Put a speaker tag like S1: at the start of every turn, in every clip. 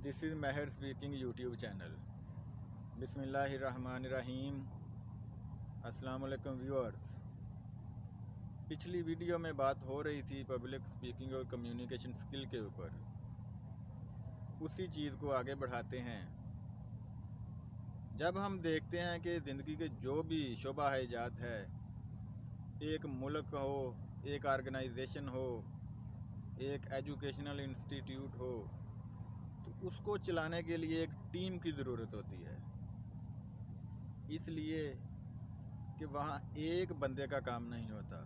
S1: This is Meher speaking YouTube channel. बिस्मिल्लाहिर्रहमानिर्रहीम। अस्सलाम वालेकुम व्यूअर्स। पिछली वीडियो में बात हो रही थी पब्लिक स्पीकिंग और कम्युनिकेशन स्किल के ऊपर। उसी चीज़ को आगे बढ़ाते हैं। जब हम देखते हैं कि ज़िंदगी के जो भी शोबा जात है, एक मुल्क हो, एक ऑर्गेनाइजेशन हो, एक एजुकेशनल इंस्टीट्यूट हो, तो उसको चलाने के लिए एक टीम की ज़रूरत होती है। इसलिए कि वहाँ एक बंदे का काम नहीं होता,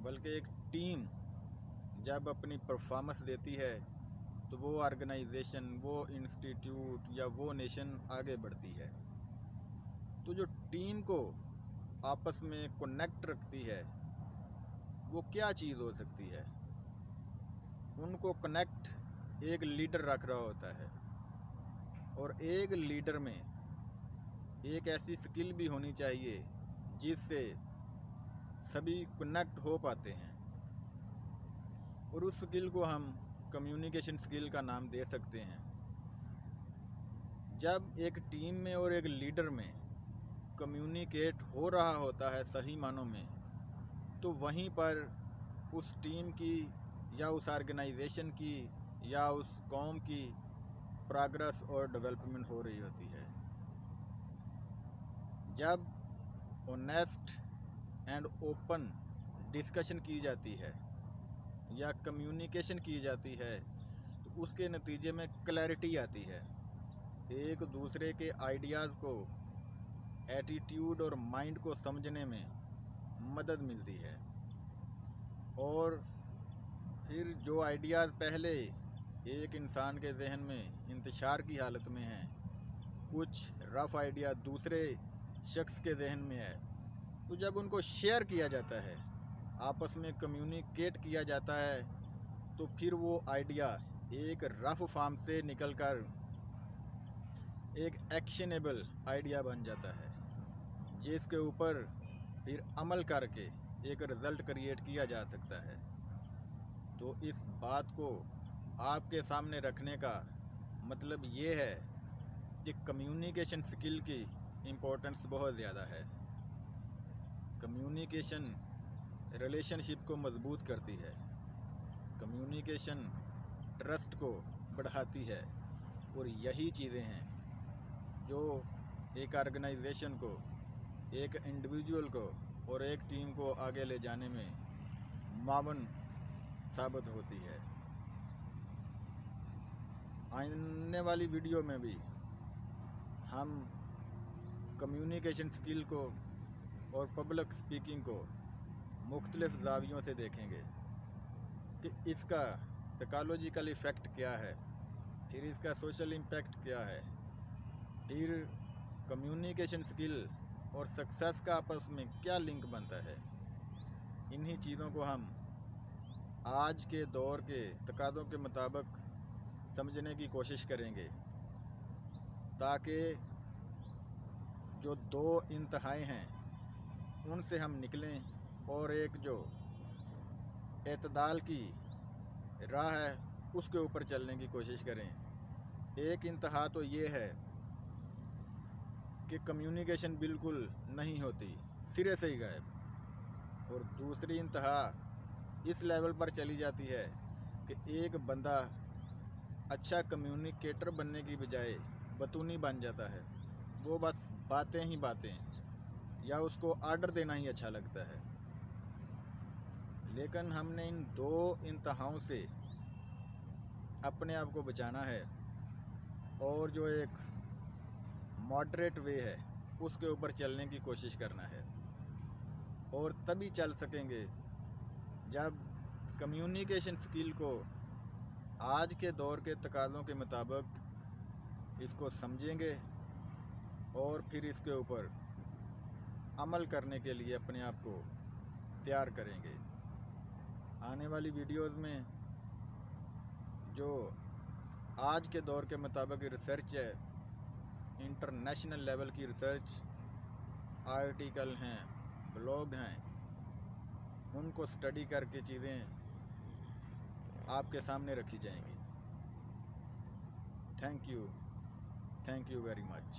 S1: बल्कि एक टीम जब अपनी परफॉर्मेंस देती है तो वो ऑर्गेनाइजेशन, वो इंस्टीट्यूट या वो नेशन आगे बढ़ती है। तो जो टीम को आपस में कनेक्ट रखती है वो क्या चीज़ हो सकती है? उनको कनेक्ट एक लीडर रख रहा होता है, और एक लीडर में एक ऐसी स्किल भी होनी चाहिए जिससे सभी कनेक्ट हो पाते हैं, और उस स्किल को हम कम्युनिकेशन स्किल का नाम दे सकते हैं। जब एक टीम में और एक लीडर में कम्युनिकेट हो रहा होता है सही मानों में, तो वहीं पर उस टीम की या उस ऑर्गेनाइजेशन की या उस कौम की प्रोग्रेस और डेवलपमेंट हो रही होती है। जब ऑनेस्ट एंड ओपन डिस्कशन की जाती है या कम्युनिकेशन की जाती है, तो उसके नतीजे में क्लैरिटी आती है। एक दूसरे के आइडियाज़ को, एटीट्यूड और माइंड को समझने में मदद मिलती है, और फिर जो आइडियाज़ पहले एक इंसान के जहन में इंतशार की हालत में हैं, कुछ रफ़ आइडिया दूसरे शख्स के जहन में है, तो जब उनको शेयर किया जाता है, आपस में कम्युनिकेट किया जाता है, तो फिर वो आइडिया एक रफ़ फॉर्म से निकलकर एक एक्शनेबल आइडिया बन जाता है, जिसके ऊपर फिर अमल करके एक रिज़ल्ट क्रिएट किया जा सकता है। तो इस बात को आपके सामने रखने का मतलब ये है कि कम्युनिकेशन स्किल की इम्पोर्टेंस बहुत ज़्यादा है। कम्युनिकेशन रिलेशनशिप को मजबूत करती है, कम्युनिकेशन ट्रस्ट को बढ़ाती है, और यही चीज़ें हैं जो एक ऑर्गेनाइजेशन को, एक इंडिविजुअल को और एक टीम को आगे ले जाने में मावन साबित होती है। आने वाली वीडियो में भी हम कम्युनिकेशन स्किल को और पब्लिक स्पीकिंग को मुख्तलिफ ज़ावियों से देखेंगे कि इसका साइकोलॉजिकल इफ़ेक्ट क्या है, फिर इसका सोशल इम्पैक्ट क्या है, फिर कम्युनिकेशन स्किल और सक्सेस का आपस में क्या लिंक बनता है। इन्हीं चीज़ों को हम आज के दौर के तकाज़ों के मुताबिक समझने की कोशिश करेंगे, ताकि जो दो इंतहाएं हैं उनसे हम निकलें और एक जो एतदाल की राह है उसके ऊपर चलने की कोशिश करें। एक इंतहा तो ये है कि कम्युनिकेशन बिल्कुल नहीं होती, सिरे से ही गायब, और दूसरी इंतहा इस लेवल पर चली जाती है कि एक बंदा अच्छा कम्युनिकेटर बनने की बजाय बतूनी बन जाता है। वो बस बातें ही बातें, या उसको आर्डर देना ही अच्छा लगता है। लेकिन हमने इन दो इंतहाओं से अपने आप को बचाना है, और जो एक मॉडरेट वे है उसके ऊपर चलने की कोशिश करना है, और तभी चल सकेंगे जब कम्युनिकेशन स्किल को आज के दौर के तकाज़ों के मुताबिक इसको समझेंगे और फिर इसके ऊपर अमल करने के लिए अपने आप को तैयार करेंगे। आने वाली वीडियोस में जो आज के दौर के मुताबिक रिसर्च है, इंटरनेशनल लेवल की रिसर्च, आर्टिकल हैं, ब्लॉग हैं, उनको स्टडी करके चीज़ें आपके सामने रखी जाएंगी। Thank you very much.